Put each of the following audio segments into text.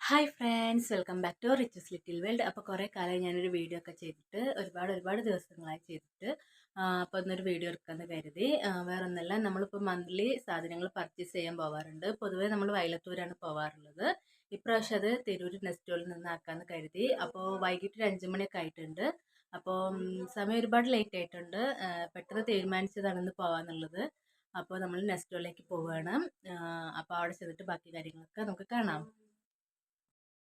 Hi friends, welcome back to Riches Little World. അപ്പോൾ കുറേ കാലമായി ഞാനൊരു വീഡിയോ ഒക്കെ ചെയ്തിട്ട് ഒരുപാട് ദിവസങ്ങളായി ചെയ്തിട്ട് അപ്പോൾ ഒന്നൊരു വീഡിയോ എടുക്കാമെന്ന് കരുതി. വേറെ ഒന്നല്ല, നമ്മളിപ്പോൾ മന്ത്ലി സാധനങ്ങൾ പർച്ചേസ് ചെയ്യാൻ പോകാറുണ്ട്. പൊതുവേ നമ്മൾ വയലത്തൂരാണ് പോകാറുള്ളത്. ഇപ്രാവശ്യം അത് തിരൂർ നെസ്റ്റോളിൽ നിന്നാക്കാമെന്ന് കരുതി. അപ്പോൾ വൈകിട്ട് ഒരു 5 മണിയൊക്കെ ആയിട്ടുണ്ട്. അപ്പോൾ സമയം ഒരുപാട് ലേറ്റ് ആയിട്ടുണ്ട്. പെട്ടെന്ന് തീരുമാനിച്ചതാണെന്ന് പോകാമെന്നുള്ളത്. അപ്പോൾ നമ്മൾ നെസ്റ്റോളിലേക്ക് പോവുകയാണ്. അപ്പോൾ അവിടെ ചെന്നിട്ട് ബാക്കി കാര്യങ്ങളൊക്കെ നമുക്ക് കാണാം.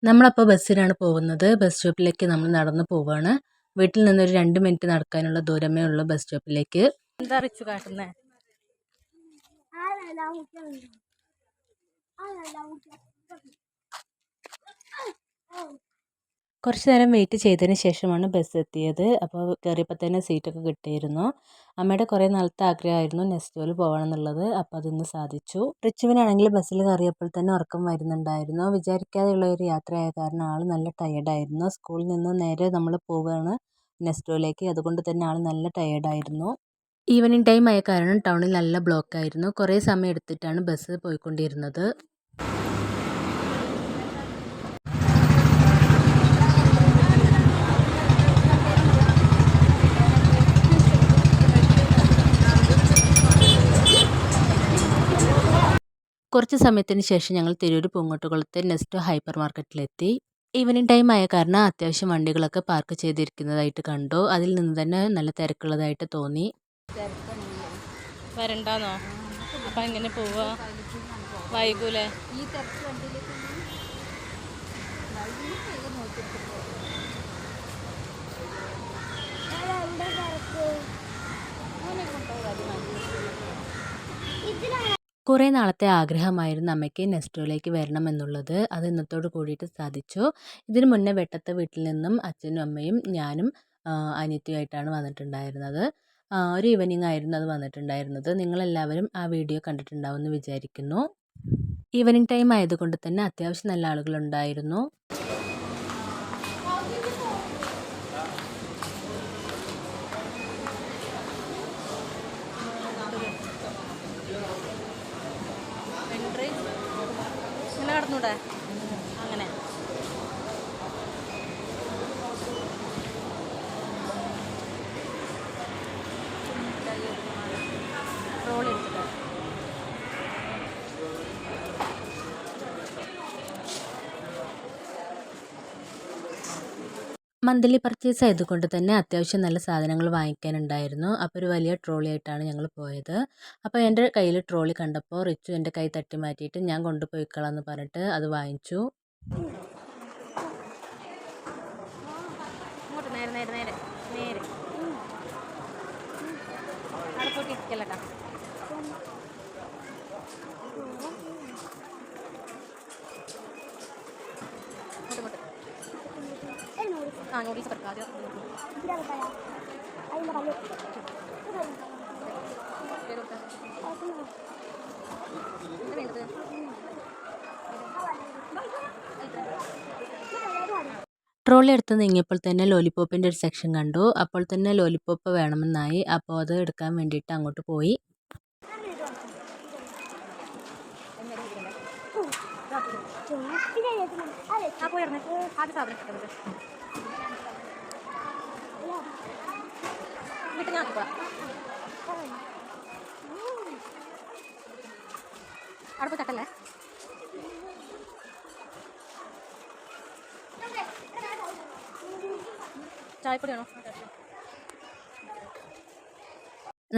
നമ്മളപ്പോൾ ബസ്സിനാണ് പോകുന്നത്. ബസ് സ്റ്റോപ്പിലേക്ക് നമ്മൾ നടന്നു പോവുകയാണ്. വീട്ടിൽ നിന്നൊരു 2 മിനിറ്റ് നടക്കാനുള്ള ദൂരമേ ഉള്ളൂ ബസ് സ്റ്റോപ്പിലേക്ക്. എന്താ റിച്ചു കാട്ടുന്നേ? കുറച്ച് നേരം വെയിറ്റ് ചെയ്തതിന് ശേഷമാണ് ബസ് എത്തിയത്. അപ്പോൾ കയറിയപ്പോൾ തന്നെ സീറ്റൊക്കെ കിട്ടിയിരുന്നു. അമ്മയുടെ കുറേ നാളത്തെ ആഗ്രഹമായിരുന്നു നെസ്റ്റോയിൽ പോകണം എന്നുള്ളത്. അപ്പോൾ അതൊന്ന് സാധിച്ചു. റിച്ചുവിനാണെങ്കിൽ ബസ്സിൽ കയറിയപ്പോൾ തന്നെ ഉറക്കം വരുന്നുണ്ടായിരുന്നു. വിചാരിക്കാതെയുള്ള ഒരു യാത്രയായ കാരണം ആൾ നല്ല ടയേർഡായിരുന്നു. സ്കൂളിൽ നിന്ന് നേരെ നമ്മൾ പോവുകയാണ് നെസ്റ്റോയിലേക്ക്. അതുകൊണ്ട് തന്നെ ആൾ നല്ല ടയേർഡായിരുന്നു. ഈവനിങ് ടൈം ആയ കാരണം ടൗണിൽ നല്ല ബ്ലോക്കായിരുന്നു. കുറേ സമയം എടുത്തിട്ടാണ് ബസ് പോയിക്കൊണ്ടിരുന്നത്. കുറച്ച് സമയത്തിന് ശേഷം ഞങ്ങൾ തിരൂർ പൂങ്കോട്ടുകുളത്തെ നെസ്റ്റോ ഹൈപ്പർ മാർക്കറ്റിലെത്തി. ഈവനിങ് ടൈം ആയ കാരണം അത്യാവശ്യം വണ്ടികളൊക്കെ പാർക്ക് ചെയ്തിരിക്കുന്നതായിട്ട് കണ്ടു. അതിൽ നിന്ന് തന്നെ നല്ല തിരക്കുള്ളതായിട്ട് തോന്നി. വരണ്ടാന്നോ? അപ്പം എങ്ങനെ പോവാ? വൈകൂലേ? കുറേ നാളത്തെ ആഗ്രഹമായിരുന്നു അമ്മയ്ക്ക് നെസ്റ്റോയിലേക്ക് വരണമെന്നുള്ളത്. അത് ഇന്നത്തോട് കൂടിയിട്ട് സാധിച്ചു. ഇതിനു മുന്നേ വെട്ടത്തെ വീട്ടിൽ നിന്നും അച്ഛനും അമ്മയും ഞാനും അനിയത്തിയുമായിട്ടാണ് വന്നിട്ടുണ്ടായിരുന്നത്. ഒരു ഈവനിങ് ആയിരുന്നു അത് വന്നിട്ടുണ്ടായിരുന്നത്. നിങ്ങളെല്ലാവരും ആ വീഡിയോ കണ്ടിട്ടുണ്ടാവുമെന്ന് വിചാരിക്കുന്നു. ഈവനിങ് ടൈം ആയതുകൊണ്ട് തന്നെ അത്യാവശ്യം നല്ല ആളുകളുണ്ടായിരുന്നു. ഇങ്ങനെ കടന്നൂടെ? അങ്ങനെ റോൾ എടുത്തിട്ട് മന്ത്ലി പർച്ചേസ് ആയതുകൊണ്ട് തന്നെ അത്യാവശ്യം നല്ല സാധനങ്ങൾ വാങ്ങിക്കാനുണ്ടായിരുന്നു. അപ്പോൾ ഒരു വലിയ ട്രോളി ആയിട്ടാണ് ഞങ്ങൾ പോയത്. അപ്പോൾ എൻ്റെ കയ്യിൽ ട്രോളി കണ്ടപ്പോൾ റിച്ചു എൻ്റെ കൈ തട്ടി മാറ്റിയിട്ട് ഞാൻ കൊണ്ടുപോയിക്കളാന്ന് പറഞ്ഞിട്ട് അത് വാങ്ങിച്ചു. നേരെ നേരെ നേരെ നേരെ അവിടെ പോയിട്ട് ഇരിക്കല്ലട്ടാ. നൂഡിൽസ് കൊടുക്കാം. ട്രോളി എടുത്ത് നീങ്ങിയപ്പോൾ തന്നെ ലോലിപോപ്പിൻ്റെ ഒരു സെക്ഷൻ കണ്ടു. അപ്പോൾ തന്നെ ലോലിപോപ്പ് വേണമെന്നായി. അപ്പോൾ അത് എടുക്കാൻ വേണ്ടിയിട്ട് അങ്ങോട്ട് പോയി. അവിടെ പോയി തട്ടല്ലേ? ചായപ്പൊടിയാണോ?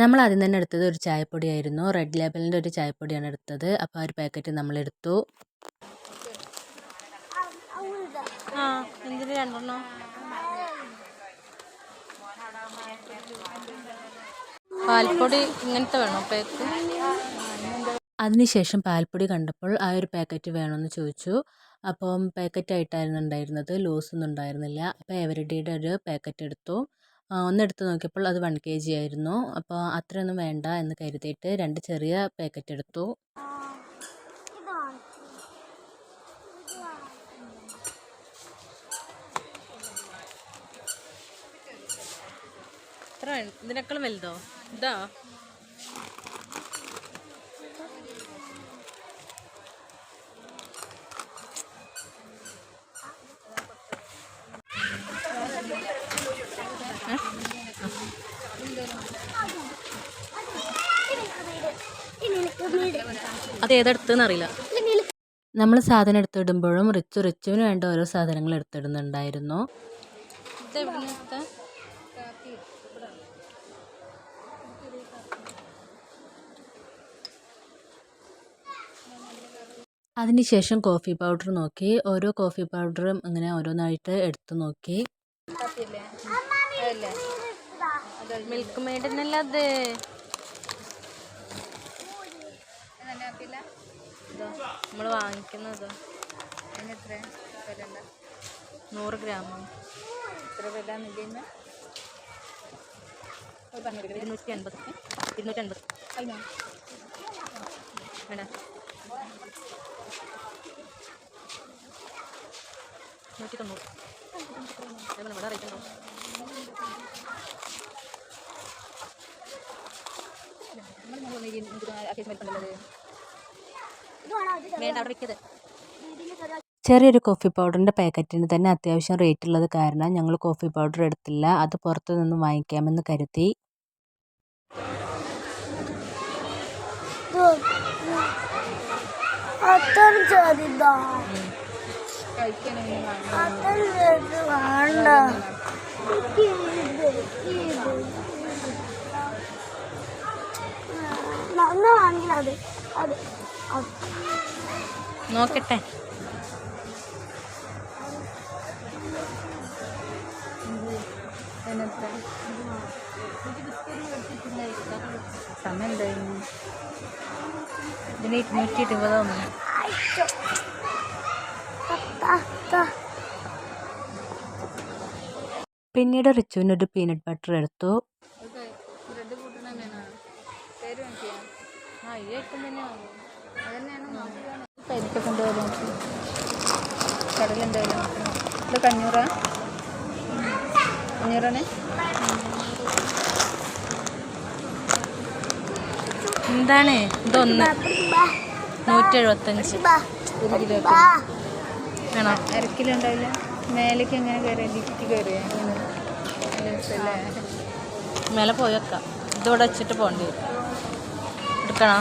നമ്മൾ ആദ്യം തന്നെ എടുത്തത് ഒരു ചായപ്പൊടിയായിരുന്നു. റെഡ് ലേബലിൻ്റെ ഒരു ചായപ്പൊടിയാണ് എടുത്തത്. അപ്പോൾ ആ ഒരു പാക്കറ്റ് നമ്മളെടുത്തു. എന്തിന് രണ്ടെണ്ണോ? പാൽപ്പൊടി ഇങ്ങനത്തെ വേണോ പാക്ക്? അതിനുശേഷം പാൽപ്പൊടി കണ്ടപ്പോൾ ആ ഒരു പാക്കറ്റ് വേണമെന്ന് ചോദിച്ചു. അപ്പം പാക്കറ്റായിട്ടായിരുന്നു ഉണ്ടായിരുന്നത്, ലൂസൊന്നും ഉണ്ടായിരുന്നില്ല. അപ്പോൾ എവരിഡേയുടെ ഒരു പാക്കറ്റ് എടുത്തു. ഒന്നെടുത്ത് നോക്കിയപ്പോൾ അത് 1 kg ആയിരുന്നു. അപ്പോൾ അത്രയൊന്നും വേണ്ട എന്ന് കരുതിയിട്ട് 2 ചെറിയ പാക്കറ്റ് എടുത്തു. ഇതിനേക്കാളും വലുതോ? ഇതാ അത് ഏതെടുത്തെന്ന് അറിയില്ല. നമ്മൾ സാധനം എടുത്തിടുമ്പോഴും റിച്ചുവിന് വേണ്ട ഓരോ സാധനങ്ങൾ എടുത്തിടുന്നുണ്ടായിരുന്നു. അതിനുശേഷം കോഫി പൗഡർ നോക്കി. ഓരോ കോഫി പൗഡറും ഇങ്ങനെ ഓരോന്നായിട്ട് എടുത്തു നോക്കി. മിൽക്ക് മെയ്ഡിനല്ല അത്. നമ്മൾ വാങ്ങിക്കുന്നത് 100 ഗ്രാം 250. 250 വേണ്ട 190. ഇവിടെ റേറ്റ് ഉണ്ടോ? വേണ്ട അവിടെ വെക്കത്. ചെറിയൊരു കോഫി പൗഡറിൻ്റെ പാക്കറ്റിന് തന്നെ അത്യാവശ്യം റേറ്റ് ഉള്ളത് കാരണം ഞങ്ങൾ കോഫി പൗഡർ എടുത്തില്ല. അത് പുറത്തു നിന്നും വാങ്ങിക്കാമെന്ന് കരുതി. നോക്കട്ടെ. സമയം എന്തായിരുന്നു? ഇതിന് 220 പിന്നീട് റിച്ചുവിനൊരു പീനട്ട് ബട്ടർ എടുത്തു. കടലെന്തായാലും ഇത് 500 എന്താണ് ഇതൊന്ന് 175 1 കിലോ വേണം. 1/2 കിലോ ഉണ്ടാവില്ല. മേലേക്ക് എങ്ങനെ കയറിയ ലിഫ്റ്റ് കയറിയ മേലെ പോയി വെക്കാം. ഇതോടെ വെച്ചിട്ട് പോകേണ്ടി വരും. എടുക്കണോ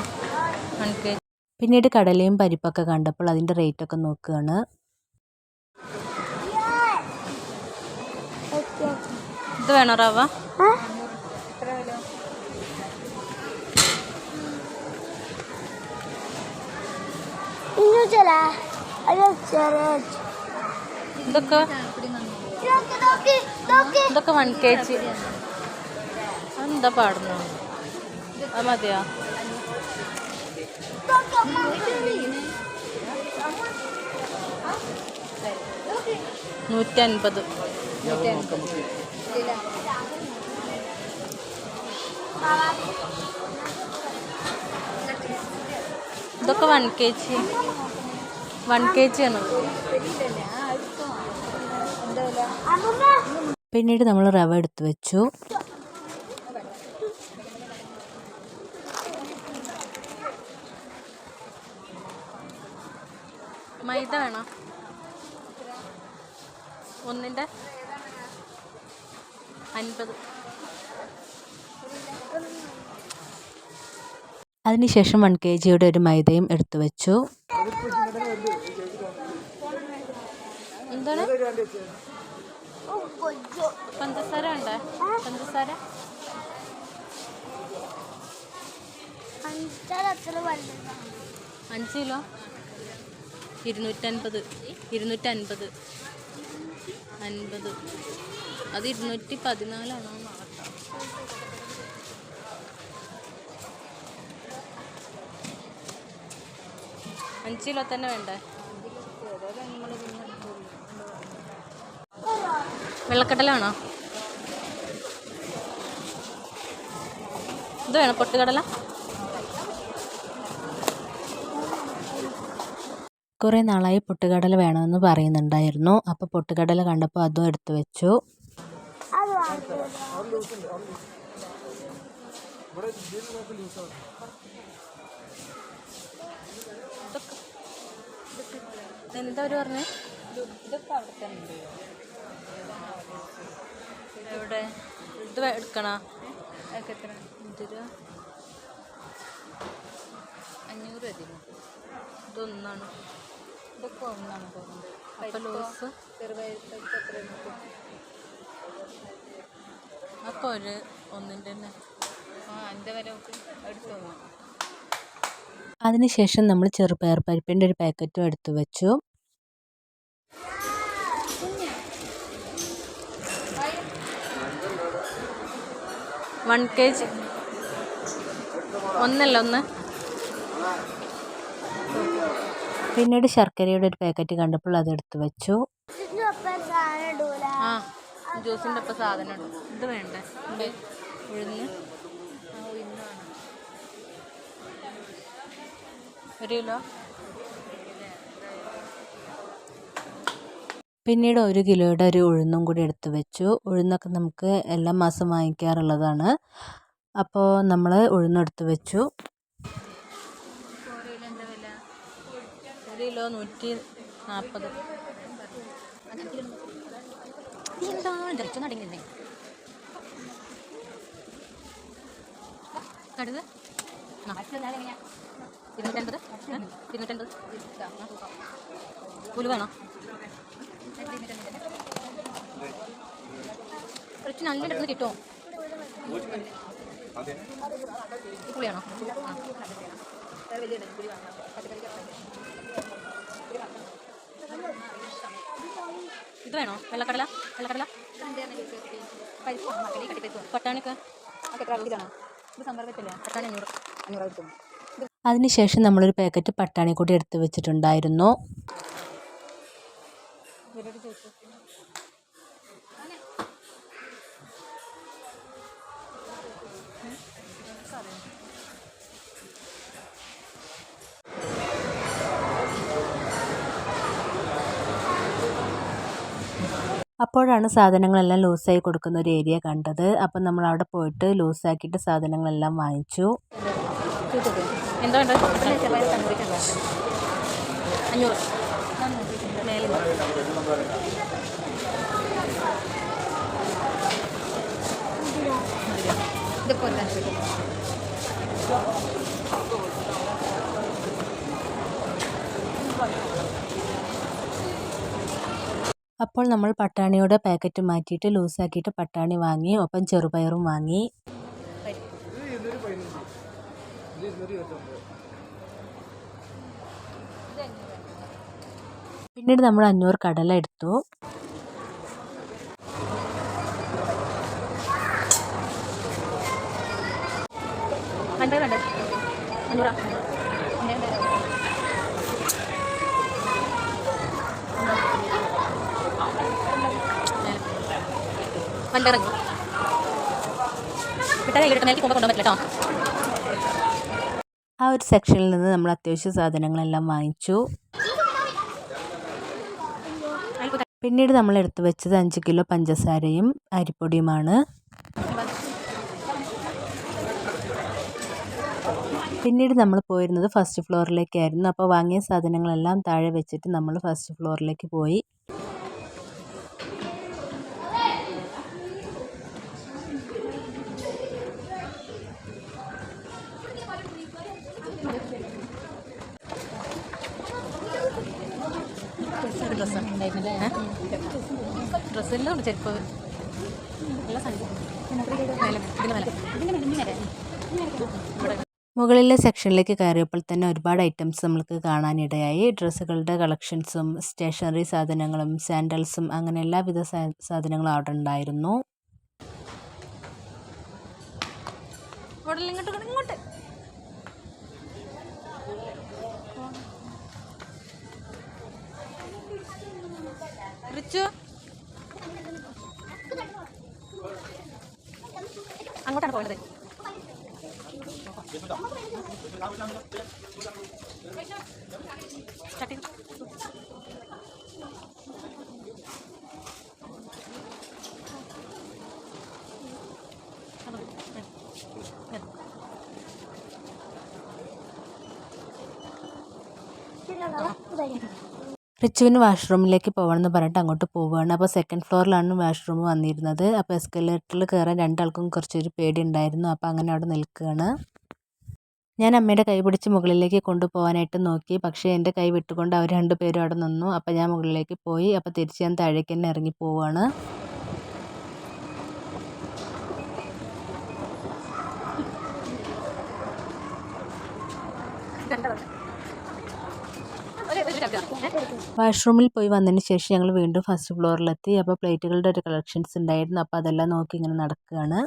എനിക്ക്? പിന്നീട് കടലയും പരിപ്പൊക്കെ കണ്ടപ്പോൾ അതിൻ്റെ റേറ്റൊക്കെ നോക്കുകയാണ്. ഇത് വേണോ റവ? ഇതൊക്കെ 1 kg. അതെന്താ പാടുന്നു? അത് മതിയോ? 150. ഇതൊക്കെ 1 kg. 1 kg ആണ്. പിന്നീട് നമ്മൾ റവ എടുത്തു വെച്ചു. മൈദ വേണോ? ഒന്നിൻ്റെ 50. അതിനുശേഷം 1 kgയുടെ ഒരു മൈദയും എടുത്തു വെച്ചു. എന്താണ് പഞ്ചസാര ഉണ്ടേ? പഞ്ചസാര 5 കിലോ 250. 250 50. അത് 214 ആണോ? 5 കിലോ തന്നെ വേണ്ടേ? വെള്ളക്കടല വേണോ? ഇത് വേണം പൊട്ടുകടല. കുറേ നാളായി പൊട്ടുകടല വേണമെന്ന് പറയുന്നുണ്ടായിരുന്നു. അപ്പോൾ പൊട്ടുകടല കണ്ടപ്പോൾ അതും എടുത്തു വെച്ചു. എന്താ ഒരു പറഞ്ഞേ? എവിടെ ഇത് എടുക്കണോ? 500 അധികം. ഇതൊന്നാണ്. ഇതൊക്കെ ഒന്നാണ് തോന്നുന്നത്. അപ്പോൾ ലൂസ് ചെറുപയർക്ക് എത്രയാണ്? അപ്പോൾ ഒരു ഒന്നിൻ്റെ തന്നെ. എൻ്റെ വില നോക്ക് എടുത്തു തോന്നാം. അതിനുശേഷം നമ്മൾ ചെറുപയർ പരിപ്പിൻ്റെ ഒരു പാക്കറ്റും എടുത്തു വെച്ചു. വൺ kg ഒന്നല്ല ഒന്ന്. പിന്നീട് ശർക്കരയുടെ ഒരു പാക്കറ്റ് കണ്ടപ്പോൾ അതെടുത്ത് വെച്ചു. ആ ജ്യൂസിൻ്റെ ഒപ്പം സാധനം ഉണ്ട്. ഇത് വേണ്ടേ? ഉഴുന്ന് ഒരു കിലോ. പിന്നീട് 1 കിലോയുടെ ഒരു ഉഴുന്നും കൂടി എടുത്ത് വെച്ചു. ഉഴുന്നൊക്കെ നമുക്ക് എല്ലാ മാസം വാങ്ങിക്കാറുള്ളതാണ്. അപ്പോൾ നമ്മൾ ഉഴുന്നെടുത്ത് വെച്ചു. 1 കിലോ 140. കടുക് 250. 250 ഉലുവ വേണോ? കുറച്ച് നല്ല ഇടത്ത് കിട്ടുമോ? പുളിയാണോ? ഇത് വേണോ? വെള്ളക്കടല പട്ടാണിക്ക് പട്ടാണി 500. അതിനുശേഷം നമ്മളൊരു പാക്കറ്റ് പട്ടാണി കൂടി എടുത്ത് വെച്ചിട്ടുണ്ടായിരുന്നു. അപ്പോഴാണ് സാധനങ്ങളെല്ലാം ലൂസായി കൊടുക്കുന്ന ഒരു ഏരിയ കണ്ടത്. അപ്പം നമ്മൾ അവിടെ പോയിട്ട് ലൂസാക്കിയിട്ട് സാധനങ്ങളെല്ലാം വാങ്ങിച്ചു. എന്താ വേണ്ടത്? 500 അപ്പോൾ നമ്മൾ പട്ടാണിയുടെ പാക്കറ്റ് മാറ്റിയിട്ട് ലൂസാക്കിയിട്ട് പട്ടാണി വാങ്ങി. ഒപ്പം ചെറുപയറും വാങ്ങി. പിന്നീട് നമ്മൾ 500 കടല എടുത്തു. ആ ഒരു സെക്ഷനിൽ നിന്ന് നമ്മൾ അത്യാവശ്യ സാധനങ്ങളെല്ലാം വാങ്ങിച്ചു. പിന്നീട് നമ്മൾ എടുത്തു വെച്ചത് 5 കിലോ പഞ്ചസാരയും അരിപ്പൊടിയുമാണ്. പിന്നീട് നമ്മൾ പോയിരുന്നത് ഫസ്റ്റ് ഫ്ലോറിലേക്കായിരുന്നു. അപ്പോൾ വാങ്ങിയ സാധനങ്ങളെല്ലാം താഴെ വെച്ചിട്ട് നമ്മൾ ഫസ്റ്റ് ഫ്ലോറിലേക്ക് പോയി. ഡ്രസ്സെല്ലാം ഉണ്ട്. ചെരുപ്പ് മുകളിലെ സെക്ഷനിലേക്ക് കയറിയപ്പോൾ തന്നെ ഒരുപാട് ഐറ്റംസ് നമ്മൾക്ക് കാണാനിടയായി. ഡ്രസ്സുകളുടെ കളക്ഷൻസും സ്റ്റേഷനറി സാധനങ്ങളും സാൻഡൽസും അങ്ങനെ എല്ലാവിധ സാധനങ്ങളും അവിടെ ഉണ്ടായിരുന്നു. ഇങ്ങോട്ട് റിച്ചു അങ്ങോട്ടാണ് പോയത്. റിച്ചുവിന് വാഷ്റൂമിലേക്ക് പോകണമെന്ന് പറഞ്ഞിട്ട് അങ്ങോട്ട് പോവുകയാണ്. അപ്പോൾ സെക്കൻഡ് ഫ്ലോറിലാണ് വാഷ്റൂം വന്നിരുന്നത്. അപ്പോൾ എസ്കലേറ്ററിൽ കയറാൻ രണ്ടാൾക്കും കുറച്ചൊരു പേടി ഉണ്ടായിരുന്നു. അപ്പോൾ അങ്ങനെ അവിടെ നിൽക്കുകയാണ്. ഞാൻ അമ്മയുടെ കൈ പിടിച്ച് മുകളിലേക്ക് കൊണ്ടുപോകാനായിട്ട് നോക്കി. പക്ഷേ എൻ്റെ കൈ വിട്ടുകൊണ്ട് അവർ രണ്ടുപേരും അവിടെ നിന്നു. അപ്പോൾ ഞാൻ മുകളിലേക്ക് പോയി. അപ്പോൾ തിരിച്ച് ഞാൻ താഴേക്ക് തന്നെ ഇറങ്ങി പോവുകയാണ്. വാഷ്റൂമിൽ പോയി വന്നതിന് ശേഷം ഞങ്ങൾ വീണ്ടും ഫസ്റ്റ് ഫ്ലോറിലെത്തി. അപ്പോൾ പ്ലേറ്റുകളുടെ ഒരു കളക്ഷൻസ് ഉണ്ടായിരുന്നു. അപ്പോൾ അതെല്ലാം നോക്കി ഇങ്ങനെ നടക്കുകയാണ്.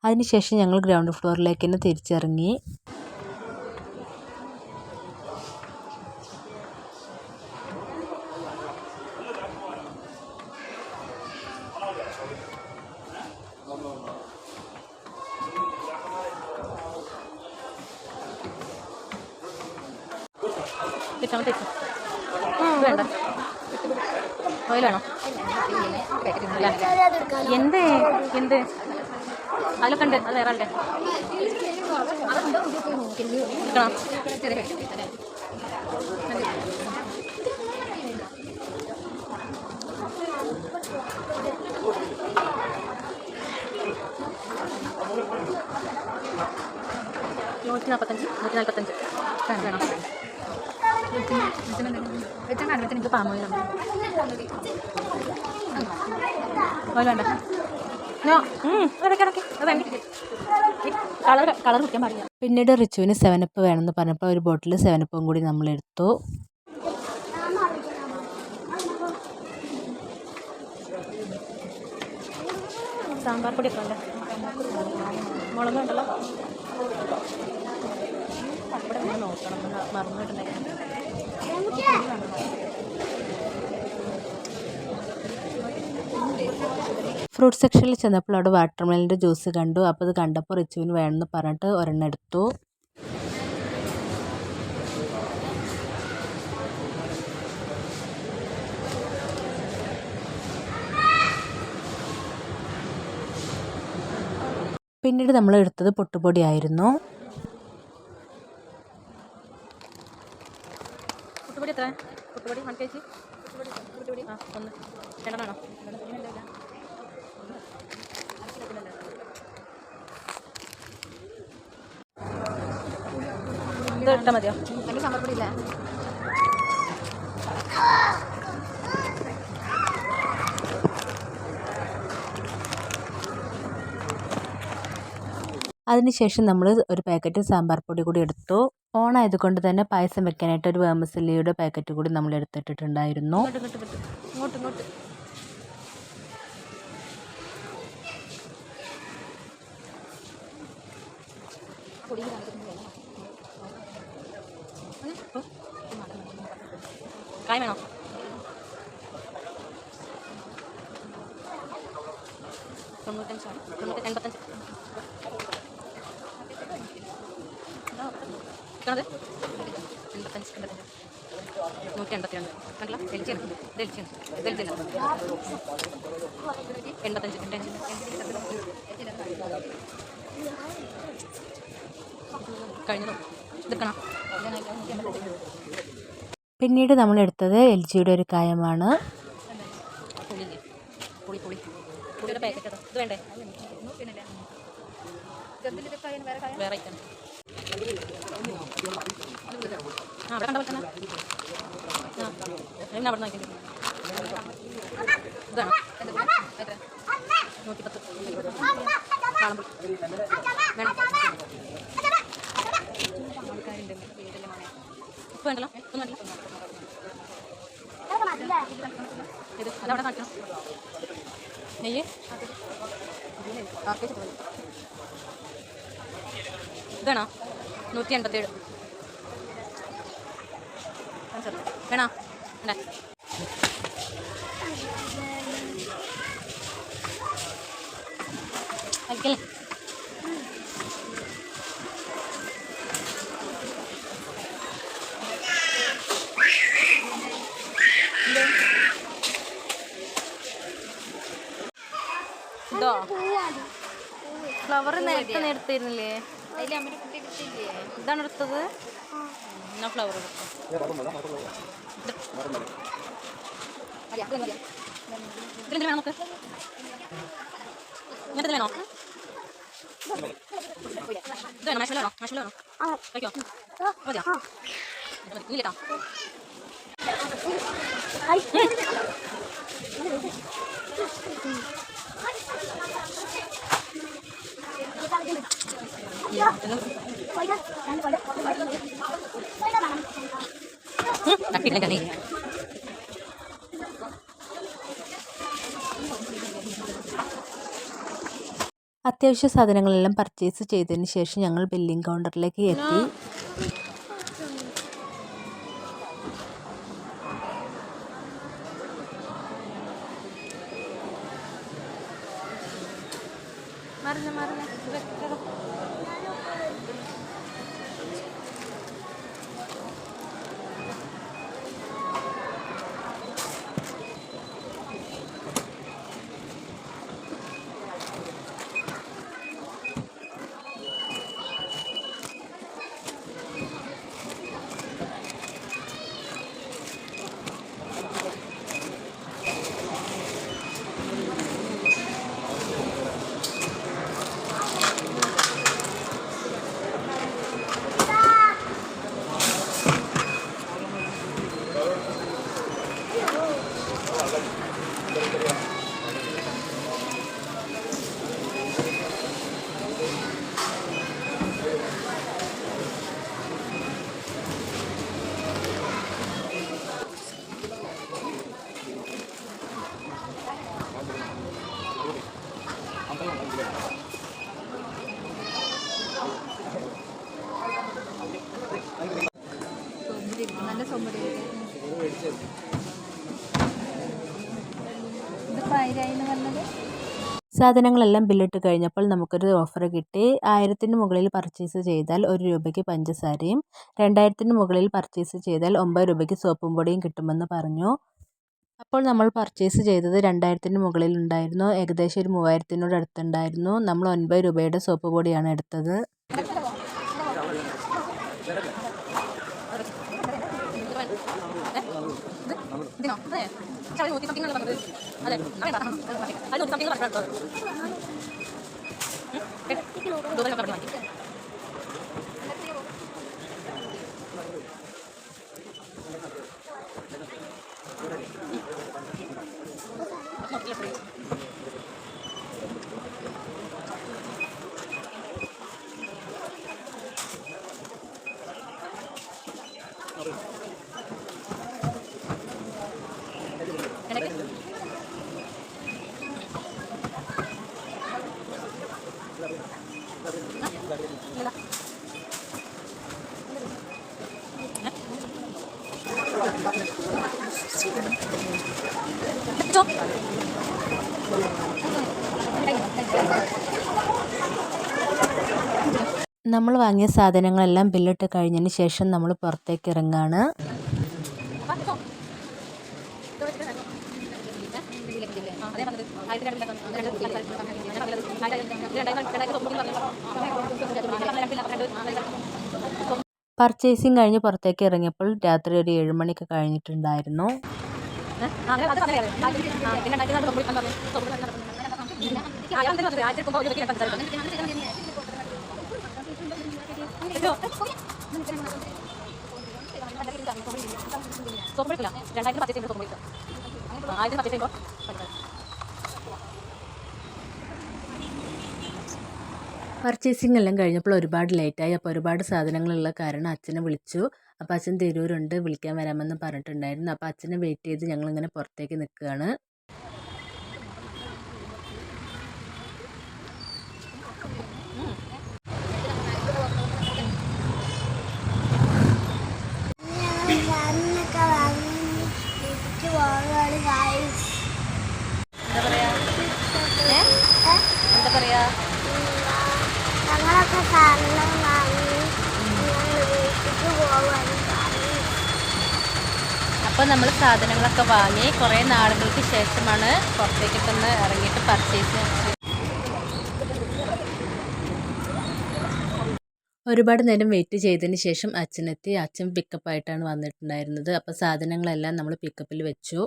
അതിനുശേഷം ഞങ്ങൾ ഗ്രൗണ്ട് ഫ്ലോറിലേക്ക് തന്നെ തിരിച്ചിറങ്ങി. വേണ്ട ഓയിലാണോ എന്ത് എന്ത് അതിലൊക്കെ ഉണ്ട്. അത് വേറെ ആളുടെ $145 വേണം. ഇത് പാമോയിലാണ്. ഓയിൽ വേണ്ട. കളർ കുടിക്കാൻ പാടില്ല. പിന്നീട് റിച്ചുവിന് 7up വേണമെന്ന് പറഞ്ഞപ്പോൾ ഒരു ബോട്ടിൽ 7upും കൂടി നമ്മളെടുത്തു. സാമ്പാർ പൊടി ഒക്കെ ഉണ്ട്. മുളകുണ്ടല്ലോ. ഇവിടെ നമ്മൾ നോക്കണം. മറന്നിട്ടുണ്ടെങ്കിൽ ഫ്രൂട്ട് സെക്ഷനിൽ ചെന്നപ്പോൾ അവിടെ വാട്ടർമെലൻ്റെ ജ്യൂസ് കണ്ടു. അപ്പോൾ അത് കണ്ടപ്പോൾ റിച്ചുവിന് വേണമെന്ന് പറഞ്ഞിട്ട് ഒരെണ്ണം എടുത്തു. പിന്നീട് നമ്മൾ എടുത്തത് പൊട്ടുപൊടിയായിരുന്നു. പുട്ടുപൊടി എത്ര? പുട്ടുപൊടി 1 kg. പുട്ടുപൊടി ആ 1 2 ഇത് ഇട്ടാൽ മതിയോ? അല്ലെങ്കിൽ സാമ്പാർ പൊടി ഇല്ല. അതിനുശേഷം നമ്മൾ ഒരു പാക്കറ്റ് സാമ്പാർ പൊടി കൂടി എടുത്തു. ഓണായതുകൊണ്ട് തന്നെ പായസം വെക്കാനായിട്ട് ഒരു വേമസല്ലിയുടെ പാക്കറ്റ് കൂടി നമ്മൾ എടുത്തിട്ടുണ്ടായിരുന്നു. ഇങ്ങോട്ട് കായ് വേണോ? $95 $85 182 കണ്ടില്ല. എൽച്ചിയാണ്. ഇത് എൽച്ചിയാണ്. ഇത് എൽച്ചിയല്ല. 85 കഴിഞ്ഞതോ ഇതെടുക്കണം. പിന്നീട് നമ്മൾ എടുത്തത് LGയുടെ ഒരു കായമാണ്. പുളിയുടെ പാക്കറ്റ് ഇത് വേണ്ടേ? വേറെ ഐറ്റം. അവിടെ കണ്ട പോലെ തന്നെ അവിടെ നോക്കിയിട്ട് ഇതാണോ? 110 കാളമ്പുളി വേണം. ആൾക്കാരുണ്ട്. ഉപ്പ് വേണ്ടല്ലോ. ഒന്നും വേണ്ടല്ലോ. ഇത് അതവിടെ കാണിക്കണം. നെയ്യ് ഇതാണോ? 187 വേണോ? വേണ്ട. കഴിക്കല്ലേ? എടുത്തോ? ഫ്ലവർ നേരത്തെ എടുത്തിരുന്നില്ലേ? ഇതാണ് എടുത്തത്. എന്നാ ഫ്ലവർ എടുത്തോ. ഇതിലെന്ത് വേണം നമുക്ക്? ഇങ്ങനത്തെ വേണോ? ഇത് വേണോ? മാഷ്മലോ വേണോ? മാഷ്മലോ വേണോ? കഴിക്കോ? മതിയോ? ഇനി കേട്ടോ. അത്യാവശ്യ സാധനങ്ങളെല്ലാം പർച്ചേസ് ചെയ്തതിന് ശേഷം ഞങ്ങൾ ബില്ലിംഗ് കൗണ്ടറിലേക്ക് എത്തി. സാധനങ്ങളെല്ലാം ബില്ലിട്ട് കഴിഞ്ഞപ്പോൾ നമുക്കൊരു ഓഫർ കിട്ടി. 1000-ന് മുകളിൽ പർച്ചേസ് ചെയ്താൽ 1 രൂപയ്ക്ക് പഞ്ചസാരയും 2000-ന് മുകളിൽ പർച്ചേസ് ചെയ്താൽ 9 രൂപയ്ക്ക് സോപ്പും പൊടിയും കിട്ടുമെന്ന് പറഞ്ഞു. അപ്പോൾ നമ്മൾ പർച്ചേസ് ചെയ്തത് 2000-ന് മുകളിൽ ഉണ്ടായിരുന്നു. ഏകദേശം ഒരു 3000-നോട് അടുത്തുണ്ടായിരുന്നു. നമ്മൾ 9 രൂപയുടെ സോപ്പ് പൊടിയാണ് എടുത്തത്. നമ്മൾ വാങ്ങിയ സാധനങ്ങളെല്ലാം ബില്ലിട്ട് കഴിഞ്ഞതിന് ശേഷം നമ്മൾ പുറത്തേക്ക് ഇറങ്ങാണ്. പർച്ചേസിങ് കഴിഞ്ഞ് പുറത്തേക്ക് ഇറങ്ങിയപ്പോൾ രാത്രി ഒരു 7 മണിയൊക്കെ കഴിഞ്ഞിട്ടുണ്ടായിരുന്നു. പർച്ചേസിങ് എല്ലാം കഴിഞ്ഞപ്പോൾ ഒരുപാട് ലേറ്റായി. അപ്പോൾ ഒരുപാട് സാധനങ്ങളുള്ള കാരണം അച്ഛനെ വിളിച്ചു. അപ്പോൾ അച്ഛൻ തിരൂരുണ്ട്, വിളിക്കാൻ വരാമെന്ന് പറഞ്ഞിട്ടുണ്ടായിരുന്നു. അപ്പോൾ അച്ഛനെ വെയിറ്റ് ചെയ്ത് ഞങ്ങളിങ്ങനെ പുറത്തേക്ക് നിൽക്കുകയാണ്. അപ്പോൾ നമ്മൾ സാധനങ്ങളൊക്കെ വാങ്ങി കുറേ നാളുകൾക്ക് ശേഷമാണ് പുറത്തേക്കൊക്കെ ഒന്ന് ഇറങ്ങിയിട്ട് പർച്ചേസ്. ഒരുപാട് നേരം വെയിറ്റ് ചെയ്തതിന് ശേഷം അച്ഛനെത്തി. അച്ഛൻ പിക്കപ്പായിട്ടാണ് വന്നിട്ടുണ്ടായിരുന്നത്. അപ്പോൾ സാധനങ്ങളെല്ലാം നമ്മൾ പിക്കപ്പിൽ വെച്ചു.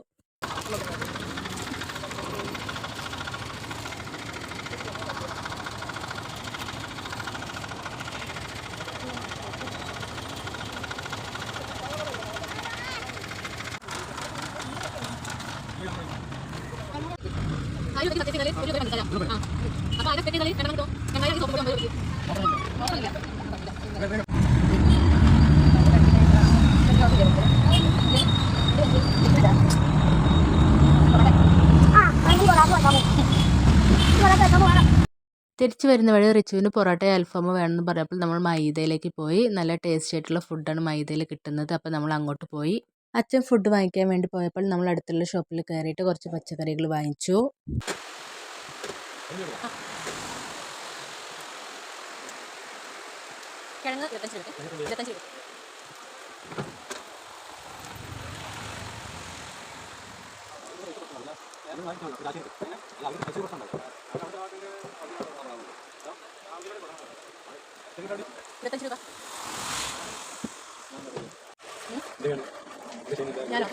തിരിച്ചു വരുന്ന വഴി റിച്ചുവിന് പൊറോട്ടയും അൽഫാമ് വേണമെന്ന് പറഞ്ഞപ്പോൾ നമ്മൾ മൈദയിലേക്ക് പോയി. നല്ല ടേസ്റ്റി ആയിട്ടുള്ള ഫുഡാണ് മൈദയിൽ കിട്ടുന്നത്. അപ്പോൾ നമ്മൾ അങ്ങോട്ട് പോയി. അച്ഛൻ ഫുഡ് വാങ്ങിക്കാൻ വേണ്ടി പോയപ്പോൾ നമ്മൾ അടുത്തുള്ള ഷോപ്പിൽ കയറിയിട്ട് കുറച്ച് പച്ചക്കറികൾ വാങ്ങിച്ചു. കിഴങ്ങ് 25 രൂപ 25 രൂപ. ഞാനോ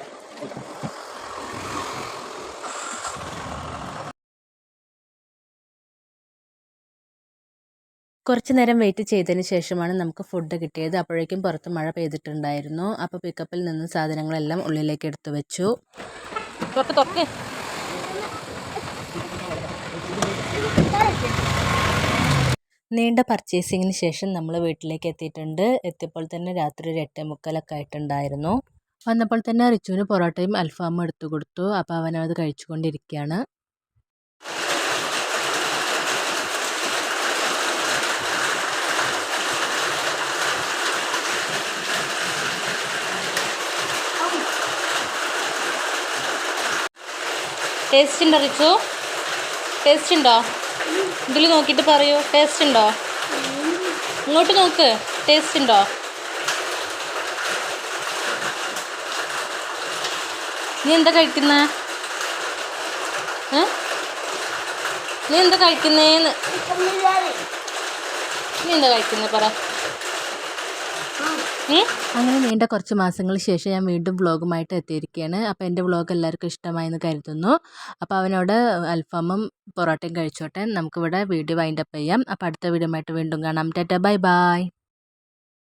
കുറച്ച് നേരം വെയിറ്റ് ചെയ്തതിന് ശേഷമാണ് നമുക്ക് ഫുഡ് കിട്ടിയത്. അപ്പോഴേക്കും പുറത്ത് മഴ പെയ്തിട്ടുണ്ടായിരുന്നു. അപ്പോൾ പിക്കപ്പിൽ നിന്ന് സാധനങ്ങളെല്ലാം ഉള്ളിലേക്ക് എടുത്തു വെച്ചു. തൊക്ക് നീണ്ട പർച്ചേസിങ്ങിന് ശേഷം നമ്മൾ വീട്ടിലേക്ക് എത്തിയിട്ടുണ്ട്. എത്തിയപ്പോൾ തന്നെ രാത്രി ഒരു 8:45 ആയിട്ടുണ്ടായിരുന്നു. വന്നപ്പോൾ തന്നെ റിച്ചുവിന് പൊറോട്ടയും അൽഫാമും എടുത്തു കൊടുത്തു. അപ്പോൾ അവനത് കഴിച്ചുകൊണ്ടിരിക്കുകയാണ്. ടേസ്റ്റ് ഉണ്ടോ റിച്ചു? ടേസ്റ്റ് ഉണ്ടോ? ഇതിൽ നോക്കിയിട്ട് പറയൂ. ടേസ്റ്റ് ഉണ്ടോ? ഇങ്ങോട്ട് നോക്ക്. ടേസ്റ്റ് ഉണ്ടോ? നീ എന്താ കഴിക്കുന്നേ? നീ എന്താ കഴിക്കുന്നേന്ന്? നീ എന്താ കഴിക്കുന്നേ പറ. അങ്ങനെ നീണ്ട കുറച്ച് മാസങ്ങൾക്ക് ശേഷം ഞാൻ വീണ്ടും വ്ളോഗുമായിട്ട് എത്തിയിരിക്കുകയാണ്. അപ്പോൾ എൻ്റെ വ്ളോഗ് എല്ലാവർക്കും ഇഷ്ടമായെന്ന് കരുതുന്നു. അപ്പോൾ അവനോട് അൽഫാമും പൊറോട്ടയും കഴിച്ചോട്ടെ. നമുക്കിവിടെ വീഡിയോ വൈൻഡപ്പ് ചെയ്യാം. അപ്പോൾ അടുത്ത വീഡിയോ ആയിട്ട് വീണ്ടും കാണാം. Tata bye bye.